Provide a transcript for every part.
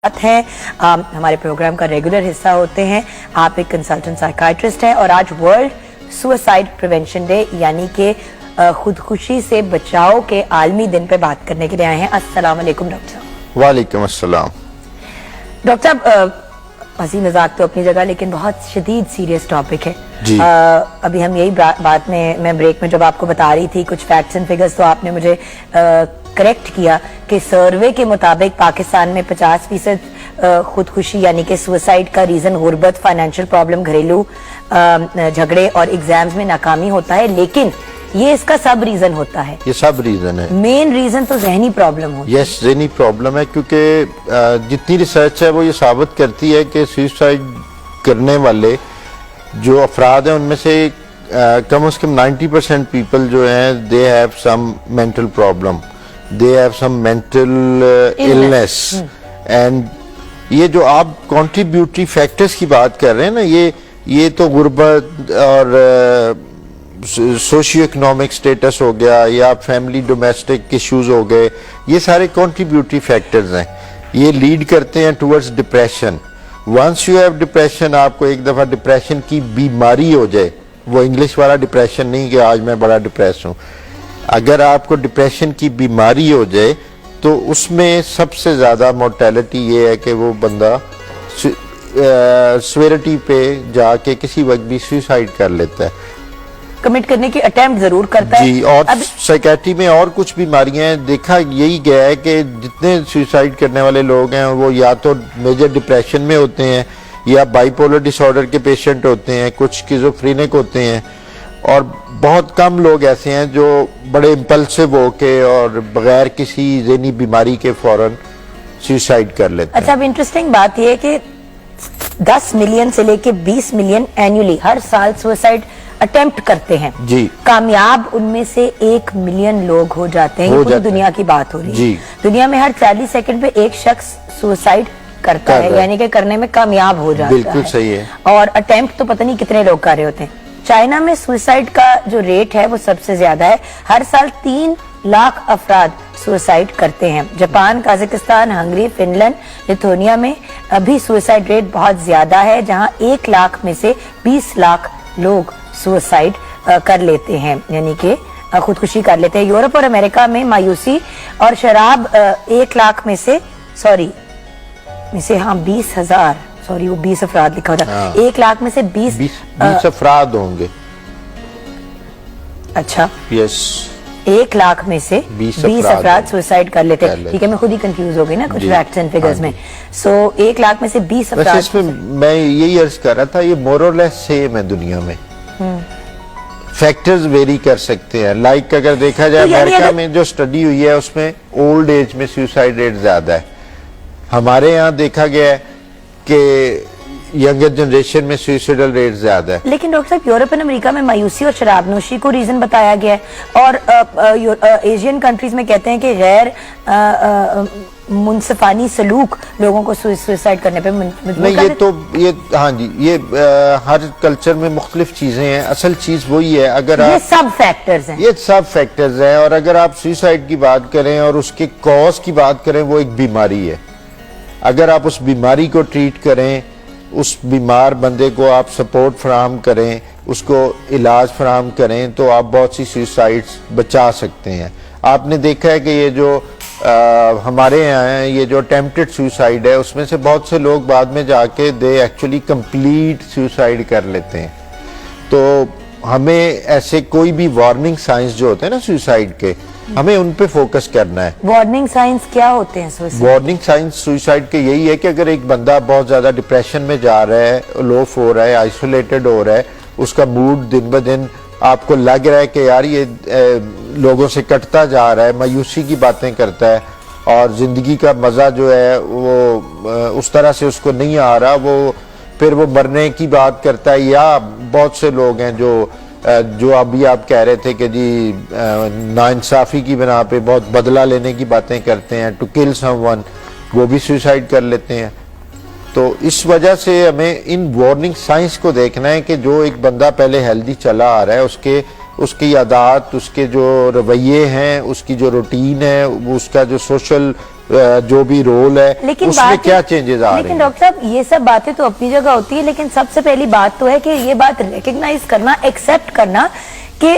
ہیں ہمارے پروگرام کا ریگولر حصہ ہوتے ہیں. آپ ایک کنسلٹنٹ سائیکائٹرسٹ ہیں اور آج ورلڈ سوسائڈ پریونشن ڈے یعنی کہ خودکشی سے بچاؤ کے عالمی دن پہ بات کرنے کے لیے آئے ہیں. السلام علیکم ڈاکٹر صاحب. وعلیکم السلام. ڈاکٹر صاحب ہنسی مذاق تو اپنی جگہ لیکن بہت شدید سیریس ٹاپک ہے. جی ابھی ہم یہی بات میں بریک میں جب آپ کو بتا رہی تھی کچھ فیکٹس اینڈ فگرز تو آپ نے مجھے کریکٹ کیا کہ سروے کے مطابق پاکستان میں 50% خودکشی یعنی کہ سوسائڈ کا ریزن غربت، فائنینشیل پرابلم، گھریلو جھگڑے اور ایگزامز میں ناکامی ہوتا ہے، لیکن یہ اس کا سب ریزن ہوتا ہے. یہ سب ریزن ہے. مین ریزن تو ذہنی پرابلم ہوتا ہے. یس ذہنی پرابلم ہے کیونکہ جتنی ریسرچ ہے وہ یہ ثابت کرتی ہے کہ سوسائڈ کرنے والے جو افراد ہیں ان میں سے کم از کم 90% پیپل جو ہیں they have some mental problem, they have some mental illness and یہ جو آپ contributory factors کی بات کر رہے ہیں نا یہ تو غربت اور سوشیو اکنامک سٹیٹس ہو گیا یا فیملی ڈومیسٹک ایشوز ہو گئے، یہ سارے کنٹریبیوٹری فیکٹرز ہیں. یہ لیڈ کرتے ہیں towards depression. Once you have depression, آپ کو ایک دفعہ ڈپریشن کی بیماری ہو جائے، وہ انگلش والا ڈپریشن نہیں کہ آج میں بڑا ڈپریس ہوں، اگر آپ کو ڈپریشن کی بیماری ہو جائے تو اس میں سب سے زیادہ مورٹیلٹی یہ ہے کہ وہ بندہ سویرٹی پہ جا کے کسی وقت بھی سوسائڈ کر لیتا ہے، کمٹ کرنے کی اٹیمپٹ ضرور کرتا ہے. جی اور سائیکیٹری میں اور کچھ بیماریاں ہیں. دیکھا یہی گیا ہے کہ جتنے سوسائڈ کرنے والے لوگ ہیں وہ یا تو میجر ڈپریشن میں ہوتے ہیں یا بائی پولر ڈس آرڈر کے پیشنٹ ہوتے ہیں، کچھ اسکیزوفرینک ہوتے ہیں، اور بہت کم لوگ ایسے ہیں جو بڑے امپلسو ہو کے اور بغیر کسی ذہنی بیماری کے فوراً سوسائڈ کر لیتے ہیں. اچھا اب انٹرسٹنگ بات یہ ہے کہ 10 ملین سے لے کے 20 ملین اینیولی ہر سال سوسائڈ اٹیمپٹ کرتے ہیں. جی کامیاب ان میں سے 1 ملین لوگ ہو جاتے ہیں. یہ پوری دنیا کی بات ہو رہی ہے. جی دنیا میں ہر 40 سیکنڈ پہ ایک شخص سوسائڈ کرتا ہے یعنی کہ کرنے میں کامیاب ہو جاتا ہے. بالکل صحیح ہے. اور اٹیمپٹ تو پتہ نہیں کتنے لوگ کر رہے ہوتے ہیں. چائنا میں سوسائڈ کا جو ریٹ ہے وہ سب سے زیادہ ہے. ہر سال 3 لاکھ افراد سوسائڈ کرتے ہیں. Japan, Kazakhstan, Hungary, Finland, Lithuania میں ابھی سوسائڈ ریٹ بہت زیادہ ہے جہاں 1 لاکھ میں سے 20 لاکھ لوگ سوسائڈ کر لیتے ہیں یعنی کہ خودکشی کر لیتے ہیں. یورپ اور امریکہ میں مایوسی اور شراب 1 لاکھ میں سے 20,000 وہ 20 افراد لکھا ہوتا ہے. 1 لاکھ میں سے 20 افراد ہوں گے. اچھا یس 1 لاکھ میں سے 20 افراد سوسائڈ کر لیتے ہیں. ٹھیک ہے میں خود ہی کنفیوز ہو گئی نا کچھ فیکٹس اینڈ فگرز میں. سو 1 لاکھ میں سے 20 افراد. اس میں میں یہی عرض کر رہا تھا یہ مور اور لیس سیم ہے دنیا میں. فیکٹرز ویری کر سکتے ہیں. لائک اگر دیکھا جائے امریکہ میں جو سٹڈی ہوئی ہے اس میں اولڈ ایج میں سوسائڈ ریٹ زیادہ ہے. ہمارے یہاں دیکھا گیا ہے کہ ینگر جنریشن میں سوسائڈل ریٹ زیادہ ہے. لیکن ڈاکٹر صاحب یورپ اور امریکہ میں مایوسی اور شراب نوشی کو ریزن بتایا گیا ہے اور ایشین کنٹریز میں کہتے ہیں کہ غیر منصفانہ سلوک لوگوں کو سوسائڈ کرنے پہ مجبور کر دیتے. ہاں جی یہ ہر کلچر میں مختلف چیزیں ہیں. اصل چیز وہی ہے اگر یہ سب فیکٹرز ہیں. یہ سب فیکٹرز ہیں اور اگر آپ سوسائڈ کی بات کریں اور اس کے کاز کی بات کریں وہ ایک بیماری ہے. اگر آپ اس بیماری کو ٹریٹ کریں، اس بیمار بندے کو آپ سپورٹ فراہم کریں، اس کو علاج فراہم کریں تو آپ بہت سی سوسائڈز بچا سکتے ہیں. آپ نے دیکھا ہے کہ یہ جو ہمارے یہاں ہیں یہ جو اٹیمپٹڈ سوسائڈ ہے اس میں سے بہت سے لوگ بعد میں جا کے دے ایکچولی کمپلیٹ سوسائڈ کر لیتے ہیں. تو ہمیں ایسے کوئی بھی وارننگ سائنس جو ہوتے ہیں نا سوسائڈ کے ہمیں ان پہ فوکس کرنا ہے. وارننگ سائنس کیا ہوتے ہیں؟ وارننگ سائنس سوسائڈ کے یہی ہے کہ اگر ایک بندہ بہت زیادہ ڈپریشن میں جا رہا ہے، لو ہو رہا ہے، آئسولیٹڈ ہو رہا ہے، اس کا موڈ دن بہ دن آپ کو لگ رہا ہے کہ یار یہ لوگوں سے کٹتا جا رہا ہے، مایوسی کی باتیں کرتا ہے اور زندگی کا مزہ جو ہے وہ اس طرح سے اس کو نہیں آ رہا، وہ پھر وہ مرنے کی بات کرتا ہے. یا بہت سے لوگ ہیں جو ابھی آپ کہہ رہے تھے کہ جی ناانصافی کی بنا پہ بہت بدلہ لینے کی باتیں کرتے ہیں، ٹو کل سم ون، وہ بھی سوسائڈ کر لیتے ہیں. تو اس وجہ سے ہمیں ان وارننگ سائنس کو دیکھنا ہے کہ جو ایک بندہ پہلے ہیلدی چلا آ رہا ہے اس کے اس کی عادات، اس کے جو رویے ہیں، اس کی جو روٹین ہے، اس کا جو سوشل جو بھی رول ہے، اس میں کیا چینجز آ رہے ہیں؟ لیکن ڈاکٹر صاحب یہ سب باتیں تو اپنی جگہ ہوتی ہے، لیکن سب سے پہلی بات تو ہے کہ یہ بات ریکگنائز کرنا، ایکسپٹ کرنا کہ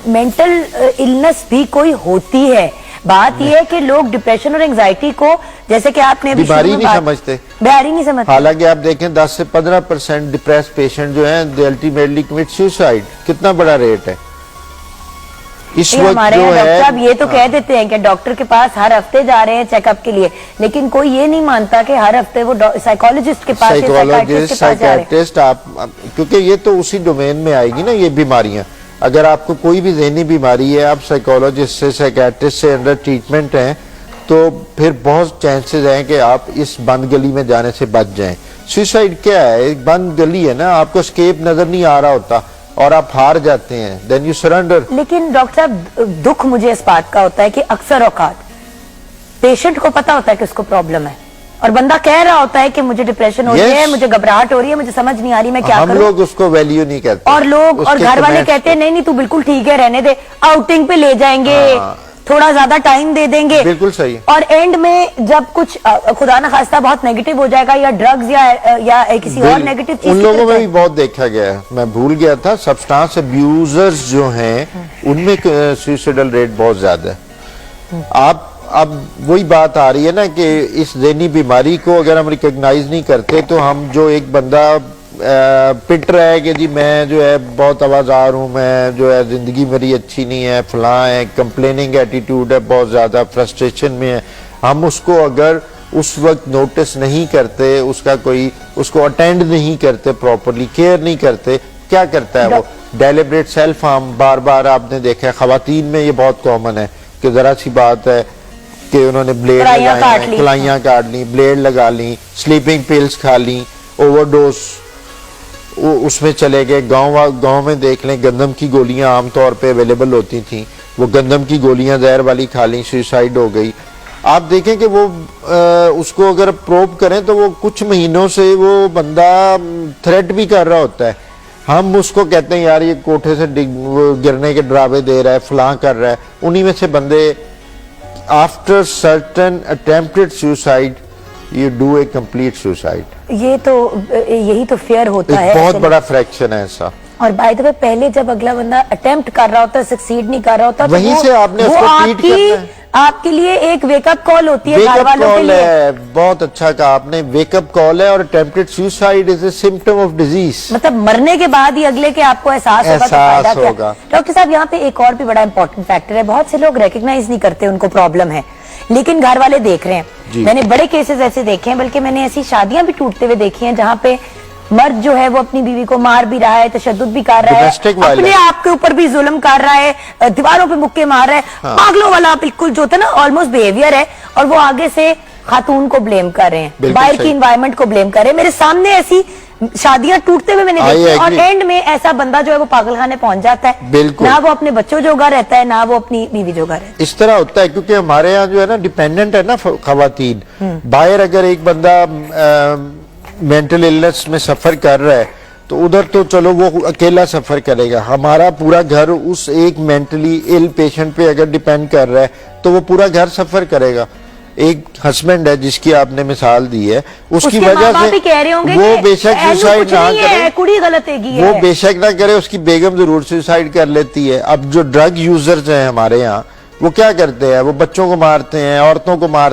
مینٹل النس بھی کوئی ہوتی ہے. بات یہ ہے کہ لوگ ڈپریشن اور انگزائٹی کو، جیسے کہ آپ نے بیماری نہیں سمجھتے، بیماری نہیں سمجھتے. حالانکہ آپ دیکھیں 10 سے 15% ڈپریس پیشنٹ جو ہیں they ultimately commit suicide. کتنا بڑا ریٹ ہے اس وقت ہمارے جو یہاں ہے. ڈاکٹر صاحب یہ تو کہہ دیتے ہیں کہ ڈاکٹر کے پاس ہر ہفتے جا رہے ہیں چیک اپ کے لیے، لیکن کوئی یہ نہیں مانتا کہ ہر ہفتے وہ سائیکالوجسٹ کے پاس، سائیکالوجسٹ، سائیکیٹرسٹ، آپ کیونکہ یہ تو اسی ڈومین میں آئے گی نا یہ بیماریاں. اگر آپ کو کوئی بھی ذہنی بیماری ہے، آپ سائیکالوجسٹ سے، سائیکیٹرسٹ سے انڈر ٹریٹمنٹ ہیں، تو پھر بہت چانسز ہیں کہ آپ اس بند گلی میں جانے سے بچ جائیں. سوئسائڈ کیا ہے؟ ایک بند گلی ہے نا، آپ کو اسکیپ نظر نہیں آ رہا ہوتا اور آپ ہار جاتے ہیں، دین یو سرنڈر. لیکن ڈاکٹر صاحب دکھ مجھے اس بات کا ہوتا ہے کہ اکثر اوقات پیشنٹ کو پتا ہوتا ہے کہ اس کو پرابلم ہے، اور بندہ کہہ رہا ہوتا ہے کہ مجھے ڈپریشن ہو رہی ہے، مجھے گھبراہٹ ہو رہی ہے، مجھے سمجھ نہیں آ رہی میں کیا کروں. ہم لوگ اس کو ویلیو نہیں کرتے، اور لوگ اور گھر والے کہتے ہیں نہیں نہیں تو بالکل ٹھیک ہے، رہنے دے، آؤٹنگ پہ لے جائیں گے، تھوڑا زیادہ ٹائم دے دیں گے. بالکل صحیح. اور اینڈ میں جب کچھ خدا نہ خواستہ بہت نیگیٹو ہو جائے گا، یا ڈرگز یا کسی اور نیگیٹو چیز، ان لوگوں میں بھی بہت دیکھا گیا ہے. میں بھول گیا تھا، سبسٹانس ابیوزرز جو ہیں ان میں سوئسائڈل ریٹ بہت زیادہ ہے. اب وہی بات آ رہی ہے نا کہ اس ذہنی بیماری کو اگر ہم ریکگنائز نہیں کرتے تو ہم جو ایک بندہ پٹ رہا ہے کہ جی میں جو ہے بہت آوازار ہوں، میں جو ہے زندگی میری اچھی نہیں ہے، فلاں ہے، کمپلیننگ ایٹیٹیوڈ ہے، بہت زیادہ فرسٹریشن میں ہے، ہم اس کو اگر اس وقت نوٹس نہیں کرتے، اس کو اٹینڈ نہیں کرتے، پراپرلی کیئر نہیں کرتے، کیا کرتا ہے وہ؟ Deliberate self harm. بار بار آپ نے دیکھا ہے خواتین میں یہ بہت کامن ہے کہ ذرا سی بات ہے کہ انہوں نے بلیڈ لگائیں، کلائیاں کاٹ لی، بلیڈ لگا لی، سلیپنگ پلز کھا لی، اوور ڈوز اس میں چلے گئے. گاؤں میں دیکھ لیں گندم کی گولیاں عام طور پہ اویلیبل ہوتی تھیں، وہ گندم کی گولیاں زہر والی کھا لیں، سوئسائڈ ہو گئی. آپ دیکھیں کہ وہ اس کو اگر پروب کریں تو وہ کچھ مہینوں سے وہ بندہ تھریٹ بھی کر رہا ہوتا ہے. ہم اس کو کہتے ہیں یار یہ کوٹھے سے گرنے کے ڈراوے دے رہا ہے، فلاں کر رہا ہے. انہی میں سے بندے after certain attempted suicide you do a complete suicide. یہی تو فیئر ہوتا ہے، ایک بہت بڑا فریکشن ہے ایسا. اور بائی دا وے پہلے جب اگلا بندہ اٹیمپٹ کر رہا ہوتا ہے، سکسیڈ نہیں کر رہا ہوتا، وہیں سے آپ نے اس کو ٹریٹ کرنا ہے. آپ کے لیے ایک ویک اپ کال ہوتی ہے ویک گھر اپ والوں کے کال لیے. ہے، بہت اچھا کہا آپ نے، ویک اپ کال ہے. اور attempted suicide is a symptom of disease. مطلب مرنے کے بعد ہی اگلے کے آپ کو احساس ہوگا کہ فائدہ کیا. ڈاکٹر صاحب یہاں پہ ایک اور بھی بڑا امپورٹنٹ فیکٹر ہے، بہت سے لوگ ریکگنائز نہیں کرتے ان کو پرابلم ہے، لیکن گھر والے دیکھ رہے ہیں. میں نے بڑے کیسز ایسے دیکھے ہیں، بلکہ میں نے ایسی شادیاں بھی ٹوٹتے ہوئے دیکھی ہیں جہاں پہ مرد جو ہے وہ اپنی بیوی کو مار بھی رہا ہے، تشدد بھی کر رہا ہے، اپنے آپ کے اوپر بھی ظلم کر رہا ہے، دیواروں پہ مکے مار رہا ہے، پاگلوں والا بالکل جو ہوتا ہے نا آلموسٹ بیہیویئر ہے، اور وہ آگے سے خاتون کو بلیم کر رہے ہیں، باہر کی انوائرمنٹ کو بلیم کر رہے ہیں. میرے سامنے ایسی شادیاں ٹوٹتے ہوئے میں نے دیکھی، اور اینڈ میں ایسا بندہ جو ہے وہ پاگل خانے پہنچ جاتا ہے، نہ وہ اپنے بچوں جوگا رہتا ہے، نہ وہ اپنی بیوی جوگا رہتا ہے. اس طرح ہوتا ہے کیونکہ ہمارے ہاں جو ہے نا ڈیپینڈنٹ ہے نا خواتین. باہر اگر ایک بندہ مینٹل النس میں سفر کر رہا ہے تو ادھر تو چلو وہ اکیلا سفر کرے گا. ہمارا پورا گھر اس ایک مینٹلی ال پیشنٹ پہ اگر ڈیپینڈ کر رہا ہے تو وہ پورا گھر سفر کرے گا. ایک ہسبینڈ ہے جس کی آپ نے مثال دی ہے، اس کی وجہ سے وہ بے شک سوسائڈ نہ کرے، وہ بے شک نہ کرے، اس کی بیگم ضرور سوسائڈ کر لیتی ہے. اب جو ڈرگ یوزرز ہیں ہمارے ہاں وہ کیا کرتے ہیں؟ وہ بچوں کو مارتے ہیں، عورتوں کو مارتے ہیں.